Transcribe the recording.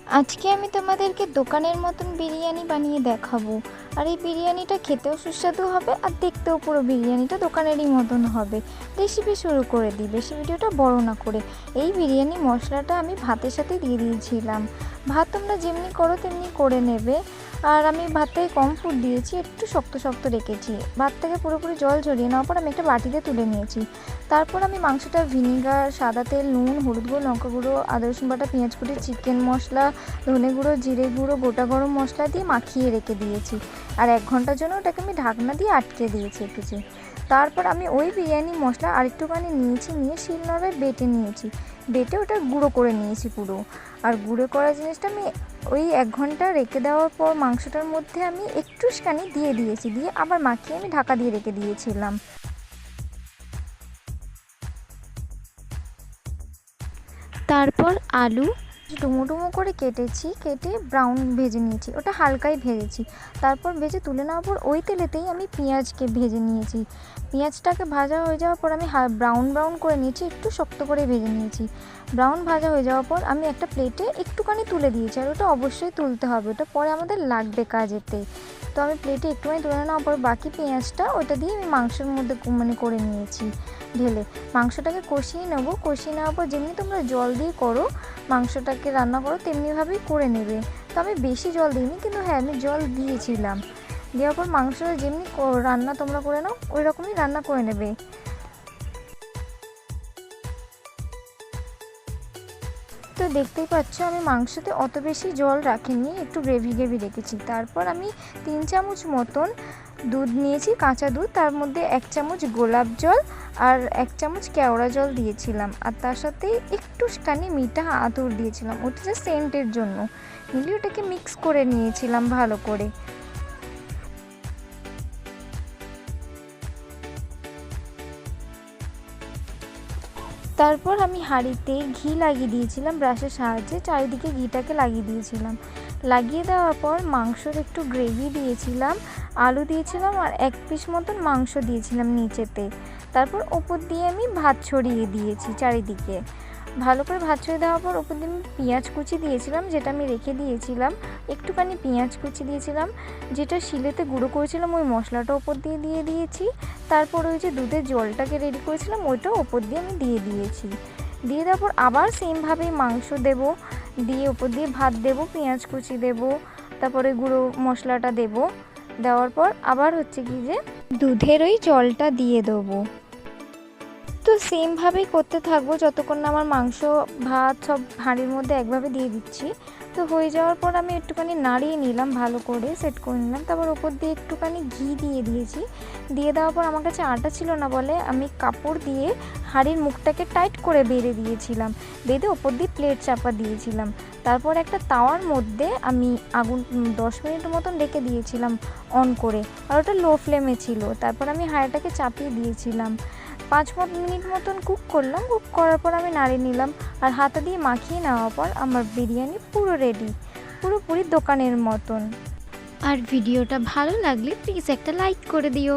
আজকে আমি তোমাদেরকে দোকানের মতন বিরিয়ানি বানিয়ে দেখাবো। আর এই বিরিয়ানিটা খেতেও সুস্বাদু হবে আর দেখতেও পুরো বিরিয়ানিটা দোকানেরই মতন হবে। রেসিপি শুরু করে দিই, বেশি ভিডিওটা বড় না করে। এই বিরিয়ানি মশলাটা আমি ভাতের সাথে দিয়ে দিয়েছিলাম। ভাত তোমরা যেমনি করো তেমনি করে নেবে। আর আমি ভাতে কম ফুট দিয়েছি, একটু শক্ত শক্ত রেখেছি। ভাত থেকে পুরোপুরি জল ঝরিয়ে নেওয়ার পর আমি একটা বাটিতে তুলে নিয়েছি। তারপর আমি মাংসটা ভিনিগার, সাদা তেল, নুন, হলুদ গুঁড়ো, লঙ্কা গুঁড়ো, আদা রসুন বাটা, পেঁয়াজ কুচি, চিকেন মশলা, ধনে গুঁড়ো, জিরে গুঁড়ো, গোটা গরম মশলা দিয়ে মাখিয়ে রেখে দিয়েছি। আর 1 ঘন্টার জন্য ওটাকে আমি ঢাকনা দিয়ে আটকে দিয়েছি কিছু। তারপর আমি ওই বিরিয়ানি মশলা আরেকটুখানি নিয়ে শিলনোড়ায় বেটে নিয়েছি। বেটে ওটা গুঁড়ো করে নিয়েছি পুরো। আর গুঁড়ো করা জিনিসটা আমি ওই 1 ঘন্টা রেখে দেওয়ার পর মাংসটার মধ্যে আমি একটুখানি দিয়ে দিয়েছি, দিয়ে আবার মাখিয়ে আমি ঢাকা দিয়ে রেখে দিয়েছিলাম। তারপর আলু ডুমো ডুমো করে কেটে ব্রাউন ভেজে নিয়েছি, ওটা হালকাই ভেজেছি। তারপর ভেজে তুলে নেওয়ার পর ওই তেলেতেই আমি পেঁয়াজকে ভেজে নিয়েছি। পেঁয়াজটাকে ভাজা হয়ে যাওয়ার পর আমি ব্রাউন করে নিয়েছি, একটু শক্ত করে ভেজে নিয়েছি। ব্রাউন ভাজা হয়ে যাওয়ার পর আমি একটা প্লেটে একটুখানি তুলে দিয়েছি। আর ওটা অবশ্যই তুলতে হবে, ওটা পরে আমাদের লাগবে কাজেতে। তো আমি প্লেটে একটুখানি তুলে নেওয়ার পর বাকি পেঁয়াজটা ওটা দিয়ে আমি মাংসের মধ্যে করে নিয়েছি ঢেলে। মাংসটাকে কষিয়ে নেবো। কষিয়ে নেওয়ার পর যেমনি তোমরা জল দিয়ে করো, মাংসটাকে রান্না করো, তেমনিভাবেই করে নেবে। তো আমি বেশি জল দিইনি, কিন্তু হ্যাঁ আমি জল দিয়েছিলাম। দেওয়ার পর মাংস যেমনি রান্না তোমরা করে নাও ওই রকমই রান্না করে নেবে। তো দেখতেই পাচ্ছ আমি মাংসতে অত বেশি জল রাখিনি, একটু গ্রেভি রেখেছি। তারপর আমি 3 চামচ মতন দুধ নিয়েছি, কাঁচা দুধ। তার মধ্যে 1 চামচ গোলাপ জল আর 1 চামচ কেওড়া জল দিয়েছিলাম। আর তার সাথে একটুখানি মিঠা আতর দিয়েছিলাম, ওটা যে সেন্টের জন্য। মিলিয়ে ওটাকে মিক্স করে নিয়েছিলাম ভালো করে। তারপর আমি হাঁড়িতে ঘি লাগিয়ে দিয়েছিলাম, ব্রাশের সাহায্যে চারিদিকে ঘিটাকে লাগিয়ে দিয়েছিলাম। লাগিয়ে দেওয়ার পর মাংসর একটু গ্রেভি দিয়েছিলাম, আলু দিয়েছিলাম আর 1 পিস মতন মাংস দিয়েছিলাম নিচেতে। তারপর ওপর দিয়ে আমি ভাত ছড়িয়ে দিয়েছি চারিদিকে। ভালো করে ভাত ছড়িয়ে দেওয়ার পর ওপর দিয়ে আমি পেঁয়াজ কুচি দিয়েছিলাম, যেটা আমি রেখে দিয়েছিলাম। একটুখানি পেঁয়াজ কুচি দিয়েছিলাম, যেটা শিলেতে গুঁড়ো করেছিলাম ওই মশলাটা ওপর দিয়ে দিয়েছি। তারপর ওই যে দুধের জলটাকে রেডি করেছিলাম ওইটাও ওপর দিয়ে আমি দিয়ে দিয়েছি। দিয়ে দেওয়ার পর আবার সেমভাবেই মাংস দেবো, দিয়ে ওপর দিয়ে ভাত দেবো, পেঁয়াজ কুচি দেবো, তারপরে গুঁড়ো মশলাটা দেবো। দেওয়ার পর আবার হচ্ছে কি যে দুধের ওই জলটা দিয়ে দেবো। তো সেমভাবেই করতে থাকবো যতক্ষণ না আমার মাংস ভাত সব হাঁড়ির মধ্যে একভাবে দিয়ে দিচ্ছি। তো হয়ে যাওয়ার পর আমি একটুখানি নাড়িয়ে নিলাম, ভালো করে সেট করে নিলাম। তারপর ওপর দিয়ে একটুখানি ঘি দিয়ে দিয়েছি। দিয়ে দেওয়ার পর আমার কাছে আটা ছিল না বলে আমি কাপড় দিয়ে হাঁড়ির মুখটাকে টাইট করে বেঁধে দিয়েছিলাম। বেঁধে ওপর দিয়ে প্লেট চাপা দিয়েছিলাম। তারপর একটা তাওয়ার মধ্যে আমি আগুন 10 মিনিট মতন রেখে দিয়েছিলাম অন করে, আর ওটা লো ফ্লেমে ছিল। তারপর আমি হাঁড়িটাকে চাপিয়ে দিয়েছিলাম। 5 মিনিট মতন কুক করলাম। কুক করার পর আমি নাড়িয়ে নিলাম। আর হাতা দিয়ে মাখিয়ে নেওয়ার পর আমার বিরিয়ানি পুরো রেডি, পুরোপুরি দোকানের মতন। আর ভিডিওটা ভালো লাগলে প্লিজ একটা লাইক করে দিও।